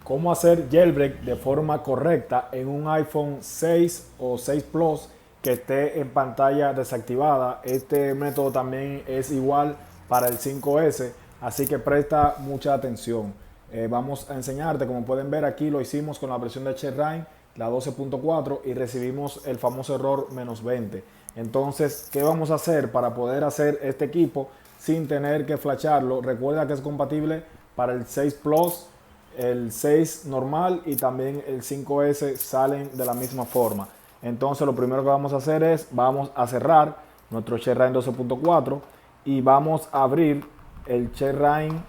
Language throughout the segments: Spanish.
cómo hacer jailbreak de forma correcta en un iPhone 6 o 6 Plus que esté en pantalla desactivada. Este método también es igual para el 5S, así que presta mucha atención. Vamos a enseñarte, como pueden ver aquí lo hicimos con la versión de Cherrain, la 12.4, y recibimos el famoso error -20. Entonces, ¿qué vamos a hacer para poder hacer este equipo sin tener que flasharlo? Recuerda que es compatible para el 6 Plus, el 6 normal y también el 5S salen de la misma forma. Entonces lo primero que vamos a hacer es, vamos a cerrar nuestro Cherrain 12.4 y vamos a abrir el Cherrain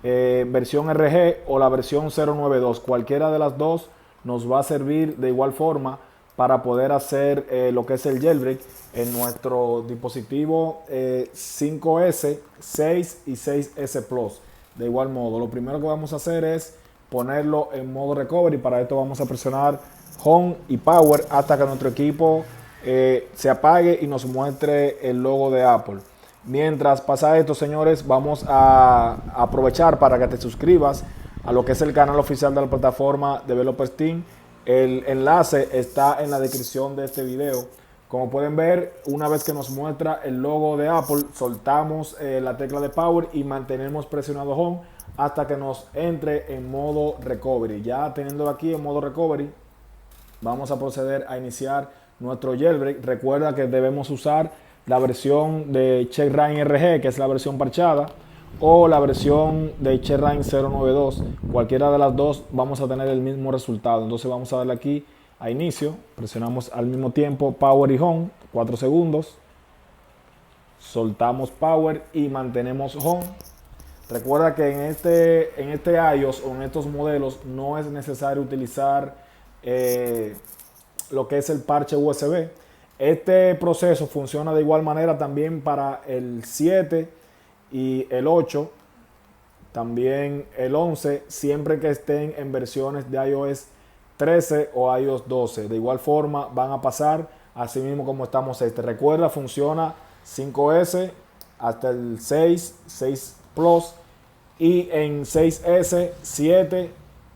versión RG o la versión 092. Cualquiera de las dos nos va a servir de igual forma para poder hacer lo que es el jailbreak en nuestro dispositivo 5S, 6 y 6S Plus. De igual modo, lo primero que vamos a hacer es ponerlo en modo recovery. Para esto vamos a presionar Home y Power hasta que nuestro equipo se apague y nos muestre el logo de Apple. Mientras pasa esto, señores, vamos a aprovechar para que te suscribas a lo que es el canal oficial de la plataforma Developers Team. El enlace está en la descripción de este video. Como pueden ver, una vez que nos muestra el logo de Apple, soltamos la tecla de Power y mantenemos presionado Home hasta que nos entre en modo recovery. Ya teniendo aquí en modo recovery, vamos a proceder a iniciar nuestro jailbreak. Recuerda que debemos usar la versión de Cherrain RG, que es la versión parchada, o la versión de Cherrain 092. Cualquiera de las dos vamos a tener el mismo resultado. Entonces vamos a darle aquí a inicio, presionamos al mismo tiempo Power y Home, 4 segundos, soltamos Power y mantenemos Home. Recuerda que en este iOS o en estos modelos no es necesario utilizar lo que es el parche USB. Este proceso funciona de igual manera también para el 7 y el 8, también el 11, siempre que estén en versiones de iOS 13 o iOS 12. De igual forma van a pasar así mismo como estamos este. Recuerda, funciona 5S hasta el 6, 6 Plus, y en 6S, 7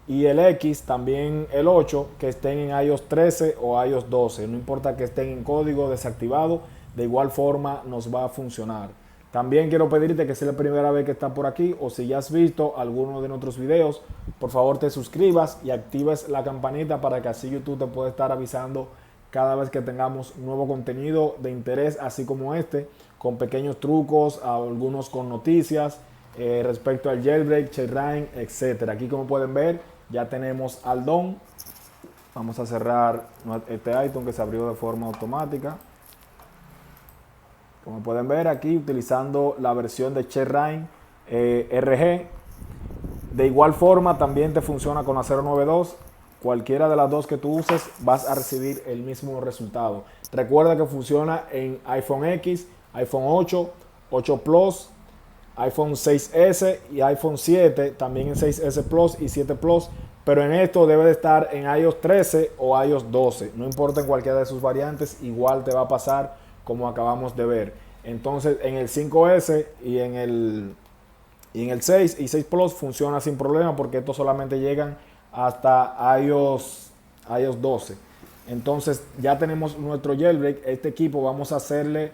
y el X, también el 8, que estén en iOS 13 o iOS 12. No importa que estén en código desactivado, de igual forma nos va a funcionar. También quiero pedirte que si es la primera vez que estás por aquí o si ya has visto alguno de nuestros videos, por favor te suscribas y actives la campanita para que así YouTube te pueda estar avisando cada vez que tengamos nuevo contenido de interés, así como este, con pequeños trucos, algunos con noticias respecto al jailbreak, Cherrain, etc. Aquí, como pueden ver, ya tenemos al DOM. Vamos a cerrar este item que se abrió de forma automática. Como pueden ver aquí, utilizando la versión de Cherrain RG. De igual forma, también te funciona con la 092. Cualquiera de las dos que tú uses, vas a recibir el mismo resultado. Recuerda que funciona en iPhone X, iPhone 8, 8 Plus, iPhone 6S y iPhone 7, también en 6S Plus y 7 Plus, pero en esto debe de estar en iOS 13 o iOS 12. No importa en cualquiera de sus variantes, igual te va a pasar como acabamos de ver. Entonces en el 5S y en el 6 y 6 Plus funciona sin problema, porque estos solamente llegan hasta iOS 12. Entonces ya tenemos nuestro jailbreak. Este equipo vamos a hacerle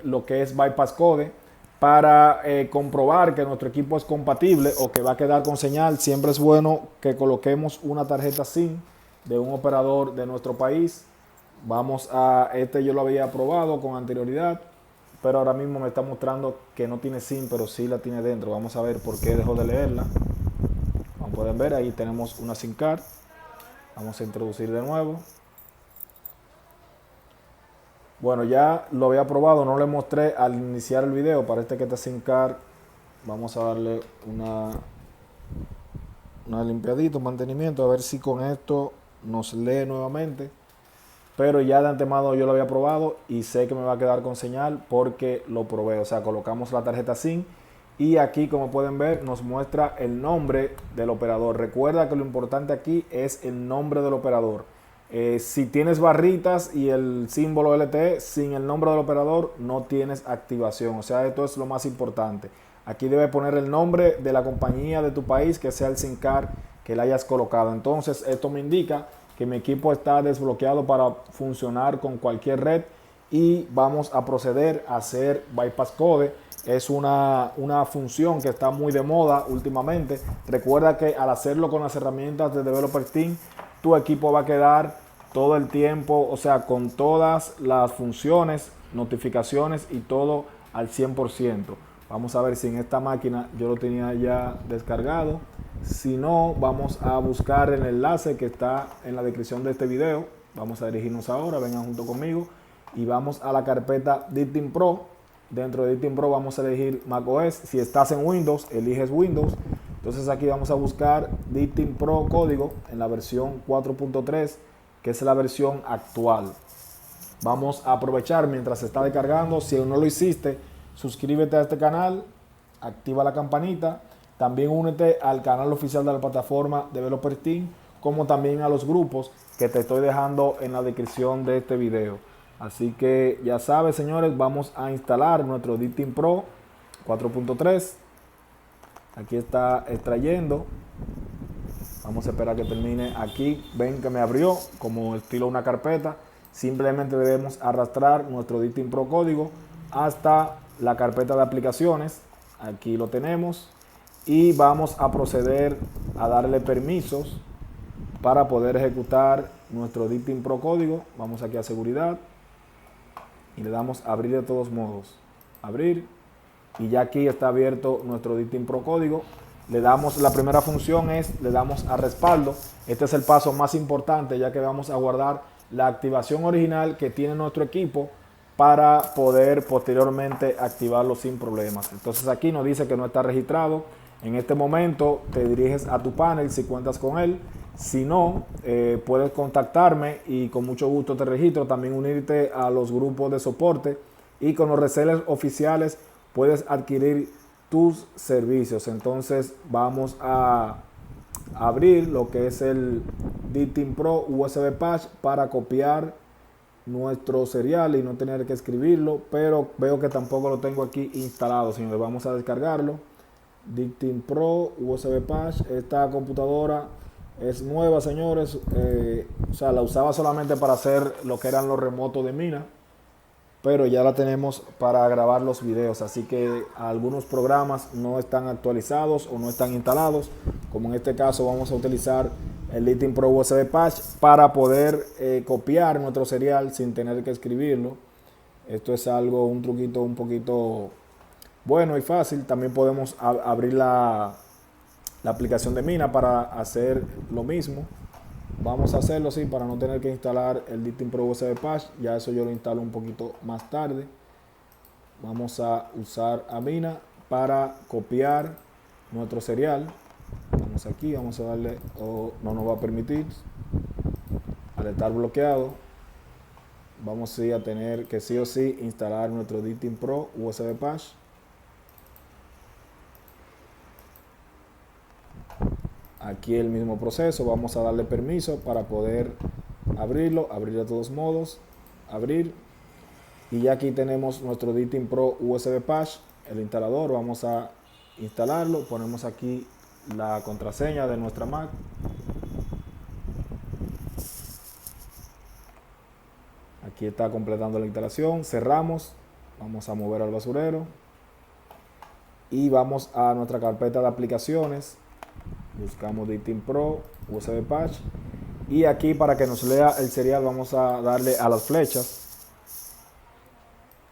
lo que es bypass code para comprobar que nuestro equipo es compatible o que va a quedar con señal. Siempre es bueno que coloquemos una tarjeta SIM de un operador de nuestro país. Yo lo había probado con anterioridad, pero ahora mismo me está mostrando que no tiene SIM, pero sí la tiene dentro. Vamos a ver por qué dejó de leerla. Como pueden ver, ahí tenemos una SIM card. Vamos a introducir de nuevo. Bueno, ya lo había probado, no le mostré al iniciar el video. Parece que esta SIM card, vamos a darle una limpiadita, un mantenimiento, a ver si con esto nos lee nuevamente. Pero ya de antemano yo lo había probado y sé que me va a quedar con señal porque lo probé. O sea, colocamos la tarjeta SIM y aquí, como pueden ver, nos muestra el nombre del operador. Recuerda que lo importante aquí es el nombre del operador. Si tienes barritas y el símbolo LTE sin el nombre del operador, no tienes activación. O sea, esto es lo más importante. Aquí debe poner el nombre de la compañía de tu país, que sea el SIM card que le hayas colocado. Entonces esto me indica que mi equipo está desbloqueado para funcionar con cualquier red y vamos a proceder a hacer bypass code. Es una función que está muy de moda últimamente. Recuerda que al hacerlo con las herramientas de Developer Team, tu equipo va a quedar todo el tiempo, o sea, con todas las funciones, notificaciones y todo al 100%. Vamos a ver si en esta máquina yo lo tenía ya descargado. Si no, vamos a buscar el enlace que está en la descripción de este video. Vamos a dirigirnos ahora, vengan junto conmigo y vamos a la carpeta DTeam Pro. Dentro de DTeam Pro vamos a elegir macOS. Si estás en Windows, eliges Windows. Entonces aquí vamos a buscar DTeam Pro código en la versión 4.3, que es la versión actual. Vamos a aprovechar mientras se está descargando. Si aún no lo hiciste, suscríbete a este canal, activa la campanita. También únete al canal oficial de la plataforma Developer Team, como también a los grupos que te estoy dejando en la descripción de este video. Así que ya sabes, señores, vamos a instalar nuestro DTeam Pro 4.3. Aquí está extrayendo. Vamos a esperar que termine aquí. Ven que me abrió como estilo una carpeta. Simplemente debemos arrastrar nuestro DTeam Pro código hasta la carpeta de aplicaciones. Aquí lo tenemos. Y vamos a proceder a darle permisos para poder ejecutar nuestro DTeam Pro código. Vamos aquí a seguridad y le damos a abrir de todos modos. Abrir. Y ya aquí está abierto nuestro DTeam Pro código. Le damos, la primera función le damos a respaldo. Este es el paso más importante, ya que vamos a guardar la activación original que tiene nuestro equipo para poder posteriormente activarlo sin problemas. Entonces aquí nos dice que no está registrado. En este momento te diriges a tu panel si cuentas con él. Si no, puedes contactarme y con mucho gusto te registro. También unirte a los grupos de soporte y con los resellers oficiales puedes adquirir tus servicios. Entonces vamos a abrir lo que es el DTeam Pro USB Patch para copiar nuestro serial y no tener que escribirlo, pero veo que tampoco lo tengo aquí instalado, señores. Vamos a descargarlo. DTeam Pro USB Patch. Esta computadora es nueva, señores. O sea, la usaba solamente para hacer lo que eran los remotos de mina, pero ya la tenemos para grabar los videos, así que algunos programas no están actualizados o no están instalados, como en este caso vamos a utilizar el DTeam Pro USB Patch para poder copiar nuestro serial sin tener que escribirlo. Esto es algo, un truquito un poquito bueno y fácil. También podemos abrir la aplicación de mina para hacer lo mismo. Vamos a hacerlo así para no tener que instalar el DTeam Pro USB Patch. Ya eso yo lo instalo un poquito más tarde. Vamos a usar a mina para copiar nuestro serial. Vamos aquí, vamos a darle, no nos va a permitir. Al estar bloqueado, vamos a tener que sí o sí instalar nuestro DTeam Pro USB Patch. Aquí el mismo proceso, vamos a darle permiso para poder abrirlo, abrir de todos modos, abrir. Y ya aquí tenemos nuestro DTeam Pro USB Patch, el instalador. Vamos a instalarlo, ponemos aquí la contraseña de nuestra Mac. Aquí está completando la instalación, cerramos, vamos a mover al basurero y vamos a nuestra carpeta de aplicaciones. Buscamos DTeam Pro USB Patch y aquí para que nos lea el serial vamos a darle a las flechas.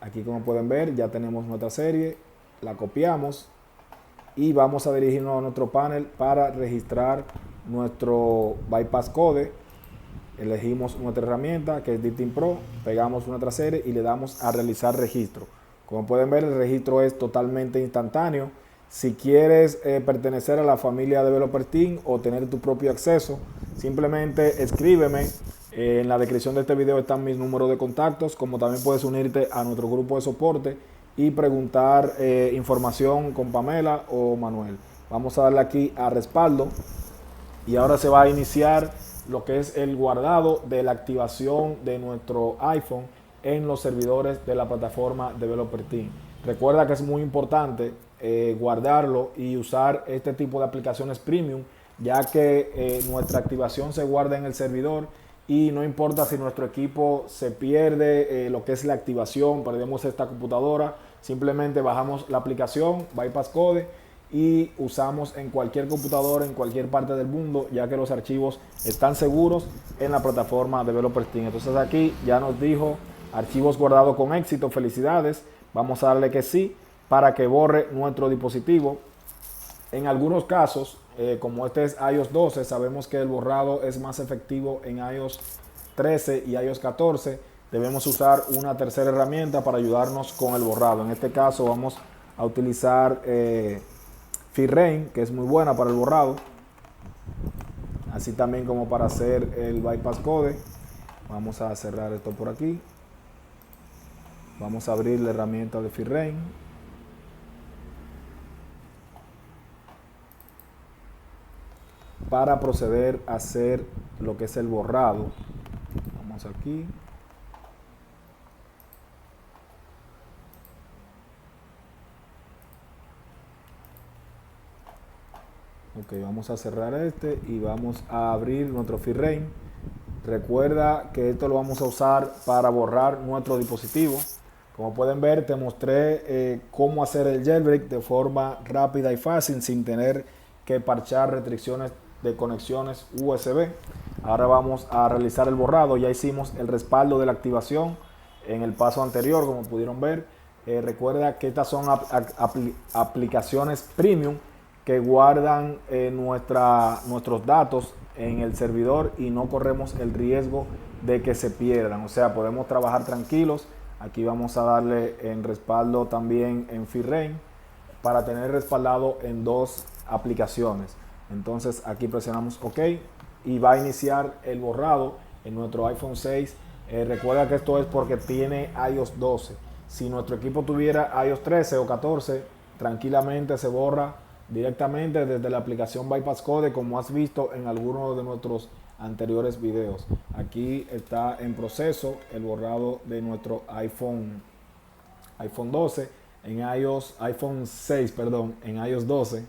Aquí, como pueden ver, ya tenemos nuestra serie, la copiamos y vamos a dirigirnos a nuestro panel para registrar nuestro bypass code. Elegimos nuestra herramienta que es DTeam Pro, pegamos nuestra serie y le damos a realizar registro. Como pueden ver, el registro es totalmente instantáneo. Si quieres pertenecer a la familia Developer Team o tener tu propio acceso, simplemente escríbeme. En la descripción de este video están mis números de contactos, como también puedes unirte a nuestro grupo de soporte y preguntar información con Pamela o Manuel. Vamos a darle aquí a respaldo y ahora se va a iniciar lo que es el guardado de la activación de nuestro iPhone en los servidores de la plataforma Developer Team. Recuerda que es muy importante guardarlo y usar este tipo de aplicaciones premium ya que nuestra activación se guarda en el servidor y no importa si nuestro equipo se pierde lo que es la activación, perdemos esta computadora, simplemente bajamos la aplicación Bypass Code y usamos en cualquier computadora, en cualquier parte del mundo, ya que los archivos están seguros en la plataforma Developer Team. Entonces aquí ya nos dijo archivos guardados con éxito, felicidades, vamos a darle que sí para que borre nuestro dispositivo. En algunos casos, como este es iOS 12, sabemos que el borrado es más efectivo en iOS 13 y iOS 14. Debemos usar una tercera herramienta para ayudarnos con el borrado. En este caso vamos a utilizar FreeRain, que es muy buena para el borrado, así también como para hacer el Bypass Code. Vamos a cerrar esto por aquí. Vamos a abrir la herramienta de FreeRain. Para proceder a hacer lo que es el borrado. Vamos aquí. Ok, vamos a cerrar este y vamos a abrir nuestro FreeRain. Recuerda que esto lo vamos a usar para borrar nuestro dispositivo. Como pueden ver, te mostré cómo hacer el jailbreak de forma rápida y fácil sin tener que parchar restricciones de conexiones USB. Ahora vamos a realizar el borrado. Ya hicimos el respaldo de la activación en el paso anterior, como pudieron ver. Recuerda que estas son aplicaciones premium que guardan nuestros datos en el servidor y no corremos el riesgo de que se pierdan. O sea, podemos trabajar tranquilos. Aquí vamos a darle en respaldo también en FreeRain para tener respaldado en dos aplicaciones. Entonces aquí presionamos OK y va a iniciar el borrado en nuestro iPhone 6. Recuerda que esto es porque tiene iOS 12. Si nuestro equipo tuviera iOS 13 o 14, tranquilamente se borra directamente desde la aplicación Bypass Code, como has visto en algunos de nuestros anteriores videos. Aquí está en proceso el borrado de nuestro iPhone 12 en iPhone 6, perdón, en iOS 12.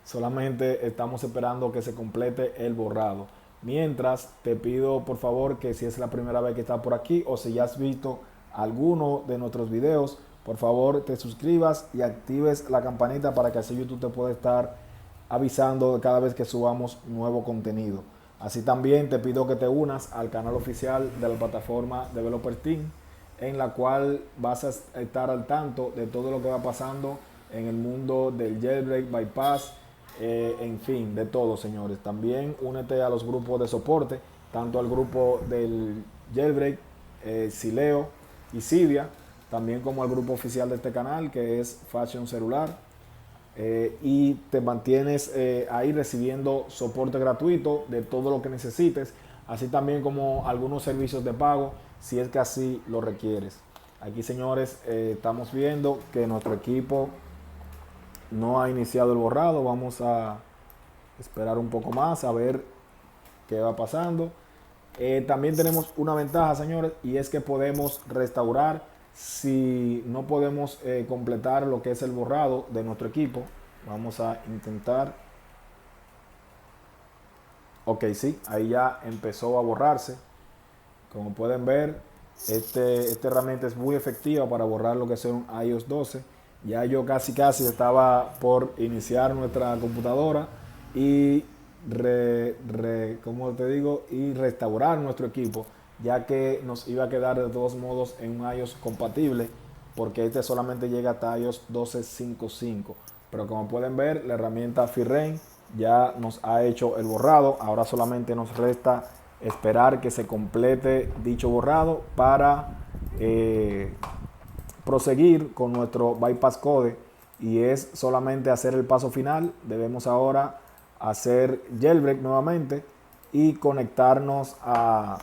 Solamente estamos esperando que se complete el borrado. Mientras, te pido por favor que si es la primera vez que estás por aquí o si ya has visto alguno de nuestros videos, por favor te suscribas y actives la campanita para que así YouTube te pueda estar avisando de cada vez que subamos nuevo contenido. Así también te pido que te unas al canal oficial de la plataforma Developer Team, en la cual vas a estar al tanto de todo lo que va pasando en el mundo del jailbreak, bypass, en fin, de todo, señores. También únete a los grupos de soporte, tanto al grupo del jailbreak, Sileo y Cydia, también como al grupo oficial de este canal, que es Fashion Celular. Y te mantienes ahí recibiendo soporte gratuito de todo lo que necesites, así también como algunos servicios de pago, si es que así lo requieres. Aquí, señores, estamos viendo que nuestro equipo no ha iniciado el borrado. Vamos a esperar un poco más a ver qué va pasando. También tenemos una ventaja, señores, y es que podemos restaurar si no podemos completar lo que es el borrado de nuestro equipo. Vamos a intentar. Ok, sí, ahí ya empezó a borrarse. Como pueden ver, esta herramienta es muy efectiva para borrar lo que son iOS 12. Ya yo casi estaba por iniciar nuestra computadora y como te digo, y restaurar nuestro equipo, ya que nos iba a quedar de todos modos en un iOS compatible, porque este solamente llega hasta iOS 12.5.5. Pero como pueden ver, la herramienta FreeRain ya nos ha hecho el borrado. Ahora solamente nos resta esperar que se complete dicho borrado para proseguir con nuestro Bypass Code, y es solamente hacer el paso final. Debemos ahora hacer jailbreak nuevamente y conectarnos a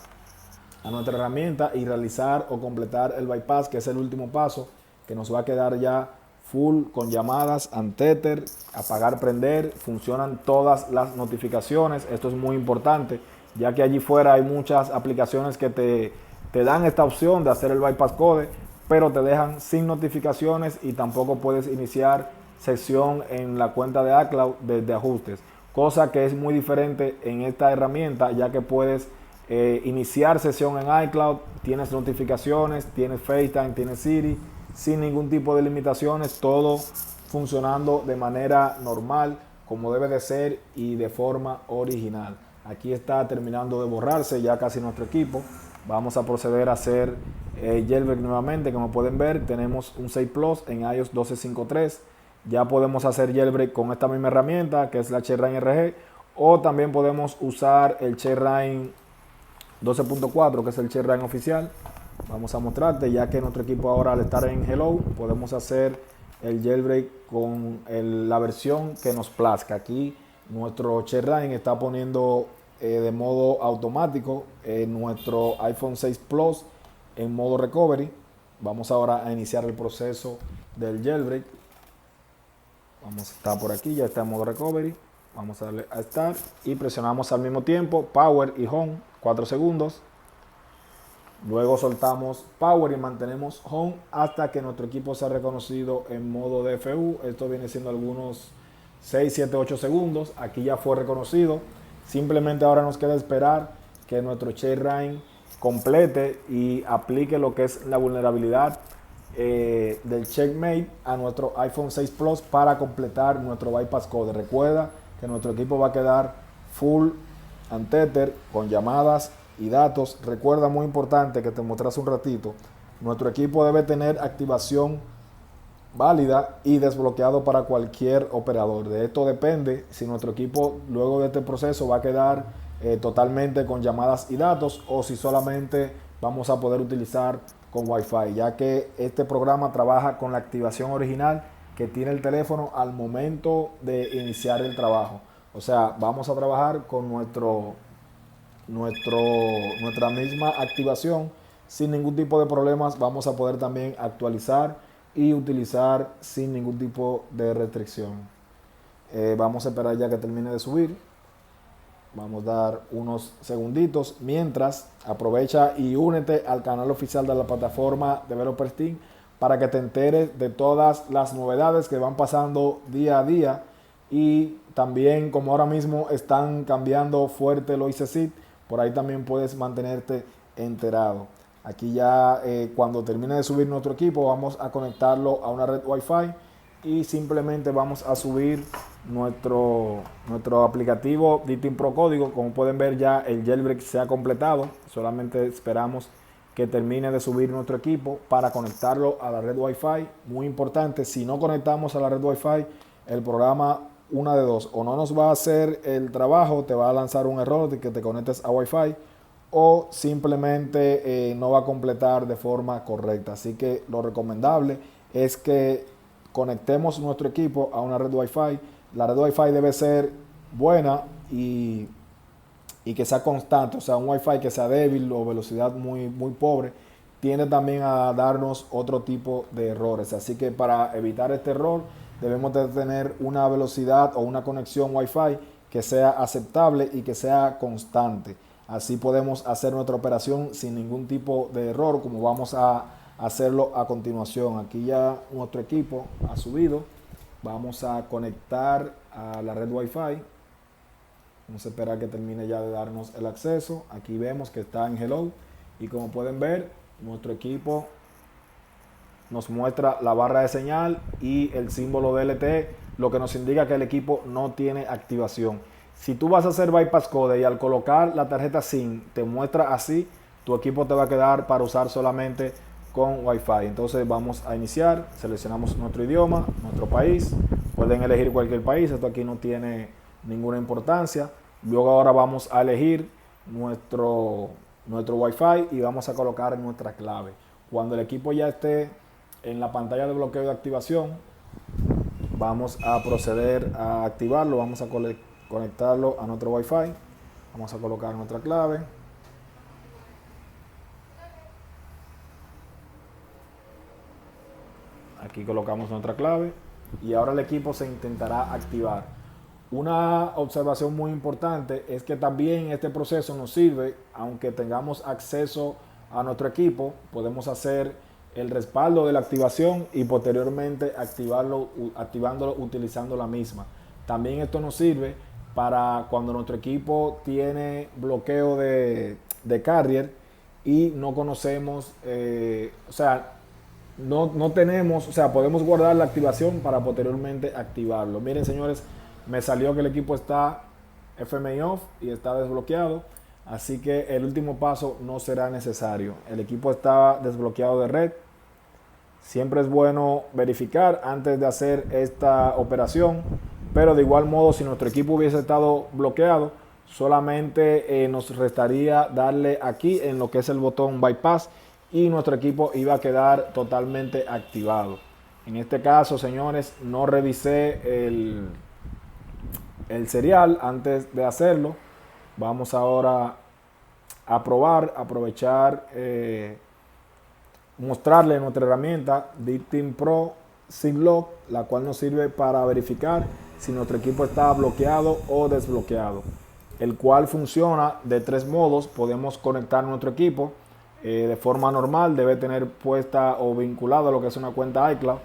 nuestra herramienta y realizar o completar el bypass, que es el último paso, que nos va a quedar ya full con llamadas, Untether, apagar, prender, funcionan todas las notificaciones. Esto es muy importante, ya que allí fuera hay muchas aplicaciones que te dan esta opción de hacer el Bypass Code, pero te dejan sin notificaciones y tampoco puedes iniciar sesión en la cuenta de iCloud desde ajustes. cosa que es muy diferente en esta herramienta, ya que puedes iniciar sesión en iCloud, tienes notificaciones, tienes FaceTime, tienes Siri, sin ningún tipo de limitaciones, todo funcionando de manera normal, como debe de ser y de forma original. Aquí está terminando de borrarse ya casi nuestro equipo. Vamos a proceder a hacer jailbreak nuevamente. Como pueden ver, tenemos un 6 Plus en iOS 12.5.3. Ya podemos hacer jailbreak con esta misma herramienta, que es la Checkra1n RG, o también podemos usar el Checkra1n 12.4, que es el Checkra1n oficial. Vamos a mostrarte, ya que nuestro equipo ahora, al estar en Hello, podemos hacer el jailbreak con la versión que nos plazca. Aquí nuestro Checkra1n está poniendo de modo automático nuestro iPhone 6 Plus en modo recovery. Vamos ahora a iniciar el proceso del jailbreak. Vamos a estar por aquí, ya está en modo recovery. Vamos a darle a Start y presionamos al mismo tiempo Power y Home 4 segundos. Luego soltamos Power y mantenemos Home hasta que nuestro equipo sea reconocido en modo DFU. Esto viene siendo algunos 6, 7, 8 segundos. Aquí ya fue reconocido. Simplemente ahora nos queda esperar que nuestro Checkra1n complete y aplique lo que es la vulnerabilidad del Checkmate a nuestro iPhone 6 Plus para completar nuestro bypass code. Recuerda que nuestro equipo va a quedar full untethered con llamadas y datos. Recuerda, muy importante, que te mostré hace un ratito, nuestro equipo debe tener activación válida y desbloqueado para cualquier operador. De esto depende si nuestro equipo luego de este proceso va a quedar totalmente con llamadas y datos, o si solamente vamos a poder utilizar con Wi-Fi, ya que este programa trabaja con la activación original que tiene el teléfono al momento de iniciar el trabajo. O sea, vamos a trabajar con nuestra misma activación sin ningún tipo de problemas. Vamos a poder también actualizar y utilizar sin ningún tipo de restricción. Vamos a esperar ya que termine de subir. Vamos a dar unos segunditos. Mientras, aprovecha y únete al canal oficial de la plataforma Developer Team para que te enteres de todas las novedades que van pasando día a día. Y también, como ahora mismo están cambiando fuerte los ICSID, por ahí también puedes mantenerte enterado. Aquí ya cuando termine de subir nuestro equipo, vamos a conectarlo a una red Wi-Fi y simplemente vamos a subir nuestro aplicativo DTeam Pro Código. Como pueden ver, ya el jailbreak se ha completado. Solamente esperamos que termine de subir nuestro equipo para conectarlo a la red Wi-Fi. Muy importante, si no conectamos a la red Wi-Fi, el programa, una de dos, o no nos va a hacer el trabajo, te va a lanzar un error de que te conectes a Wi-Fi, o simplemente no va a completar de forma correcta. Así que lo recomendable es que conectemos nuestro equipo a una red Wi-Fi. La red Wi-Fi debe ser buena y que sea constante. O sea, un Wi-Fi que sea débil o velocidad muy pobre tiende también a darnos otro tipo de errores. Así que para evitar este error debemos de tener una velocidad o una conexión Wi-Fi que sea aceptable y que sea constante. Así podemos hacer nuestra operación sin ningún tipo de error, como vamos a hacerlo a continuación. Aquí ya nuestro equipo ha subido. Vamos a conectar a la red Wi-Fi. Vamos a esperar que termine ya de darnos el acceso. Aquí vemos que está en Hello. Y como pueden ver, nuestro equipo nos muestra la barra de señal y el símbolo DLT, lo que nos indica que el equipo no tiene activación. Si tú vas a hacer bypass code y al colocar la tarjeta SIM te muestra así, tu equipo te va a quedar para usar solamente con Wi-Fi. Entonces vamos a iniciar, seleccionamos nuestro idioma, nuestro país, pueden elegir cualquier país, esto aquí no tiene ninguna importancia. Luego ahora vamos a elegir nuestro Wi-Fi y vamos a colocar nuestra clave. Cuando el equipo ya esté en la pantalla de bloqueo de activación, vamos a proceder a activarlo. Vamos a conectarlo a nuestro Wi-Fi. Vamos a colocar nuestra clave. Aquí colocamos nuestra clave y ahora el equipo se intentará activar. Una observación muy importante es que también este proceso nos sirve, aunque tengamos acceso a nuestro equipo, podemos hacer el respaldo de la activación y posteriormente activándolo utilizando la misma. También esto nos sirve para cuando nuestro equipo tiene bloqueo de carrier y no conocemos, o sea, no tenemos, o sea, podemos guardar la activación para posteriormente activarlo. Miren, señores, me salió que el equipo está FMI off y está desbloqueado, así que el último paso no será necesario. El equipo está desbloqueado de red. Siempre es bueno verificar antes de hacer esta operación, pero de igual modo, si nuestro equipo hubiese estado bloqueado, solamente nos restaría darle aquí en lo que es el botón bypass y nuestro equipo iba a quedar totalmente activado. En este caso, señores, no revisé el serial antes de hacerlo. Vamos ahora a aprovechar, mostrarle nuestra herramienta Victim Pro SimLog, la cual nos sirve para verificar si nuestro equipo está bloqueado o desbloqueado, el cual funciona de 3 modos. Podemos conectar nuestro equipo de forma normal, debe tener puesta o vinculado a lo que es una cuenta iCloud.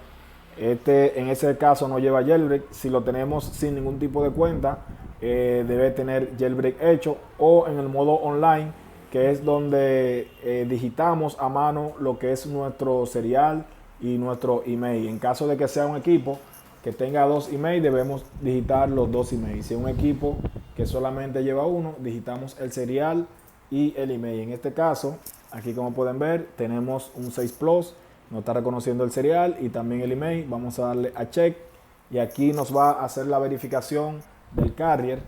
En ese caso no lleva jailbreak. Si lo tenemos sin ningún tipo de cuenta, debe tener jailbreak hecho, o en el modo online, que es donde digitamos a mano lo que es nuestro serial y nuestro email. En caso de que sea un equipo que tenga 2 emails, debemos digitar los 2 emails. Si es un equipo que solamente lleva uno, digitamos el serial y el email. En este caso, aquí como pueden ver, tenemos un 6 Plus, nos está reconociendo el serial y también el email. Vamos a darle a check y aquí nos va a hacer la verificación del carrier,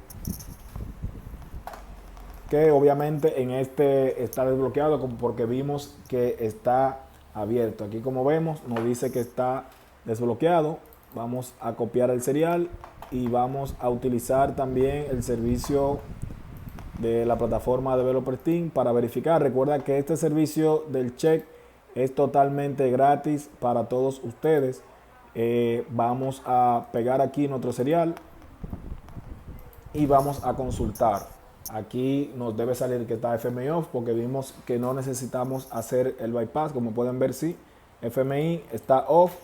que obviamente en este está desbloqueado porque vimos que está abierto. Aquí como vemos nos dice que está desbloqueado. Vamos a copiar el serial y vamos a utilizar también el servicio de la plataforma Developer Team para verificar. Recuerda que este servicio del check es totalmente gratis para todos ustedes. Vamos a pegar aquí nuestro serial y vamos a consultar. Aquí nos debe salir que está FMI off porque vimos que no necesitamos hacer el bypass. Como pueden ver, sí, FMI está off.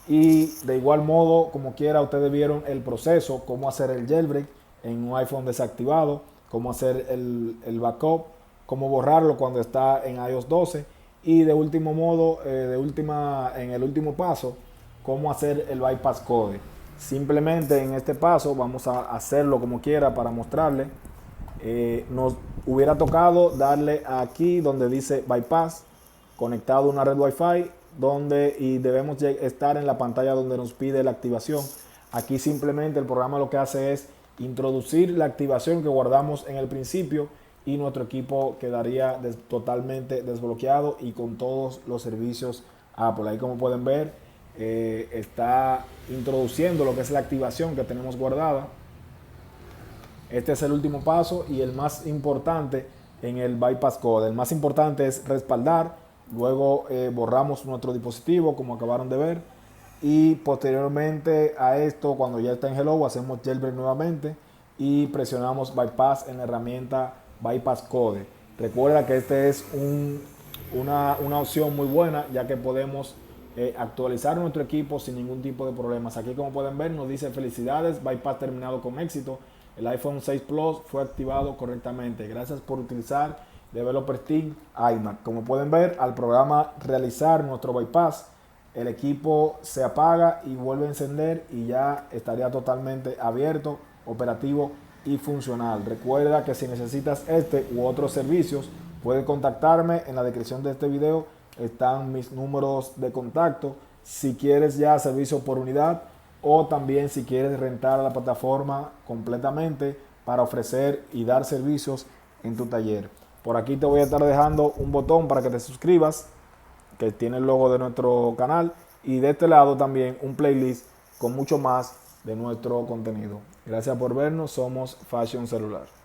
Y de igual modo, como quiera, ustedes vieron el proceso, cómo hacer el jailbreak en un iPhone desactivado, cómo hacer el backup, cómo borrarlo cuando está en iOS 12 y de último modo, en el último paso, cómo hacer el bypass code. Simplemente en este paso vamos a hacerlo como quiera para mostrarle. Nos hubiera tocado darle aquí donde dice bypass, conectado a una red Wi-Fi, y debemos estar en la pantalla donde nos pide la activación. Aquí simplemente el programa lo que hace es introducir la activación que guardamos en el principio y nuestro equipo quedaría totalmente desbloqueado y con todos los servicios Apple. Ahí como pueden ver, está introduciendo lo que es la activación que tenemos guardada. Este es el último paso y el más importante en el bypass code. El más importante es respaldar, luego borramos nuestro dispositivo como acabaron de ver y posteriormente a esto, cuando ya está en Hello, hacemos jailbreak nuevamente y presionamos bypass en la herramienta bypass code. Recuerda que este es una opción muy buena, ya que podemos actualizar nuestro equipo sin ningún tipo de problemas. Aquí como pueden ver nos dice felicidades, bypass terminado con éxito. El iPhone 6 Plus fue activado correctamente. Gracias por utilizar Developer Team iMac. Como pueden ver, al programa realizar nuestro bypass, el equipo se apaga y vuelve a encender y ya estaría totalmente abierto, operativo y funcional. Recuerda que si necesitas este u otros servicios, puedes contactarme. En la descripción de este video están mis números de contacto. Si quieres ya servicio por unidad o también si quieres rentar la plataforma completamente para ofrecer y dar servicios en tu taller. Por aquí te voy a estar dejando un botón para que te suscribas, que tiene el logo de nuestro canal, y de este lado también un playlist con mucho más de nuestro contenido. Gracias por vernos, somos Fashion Celular.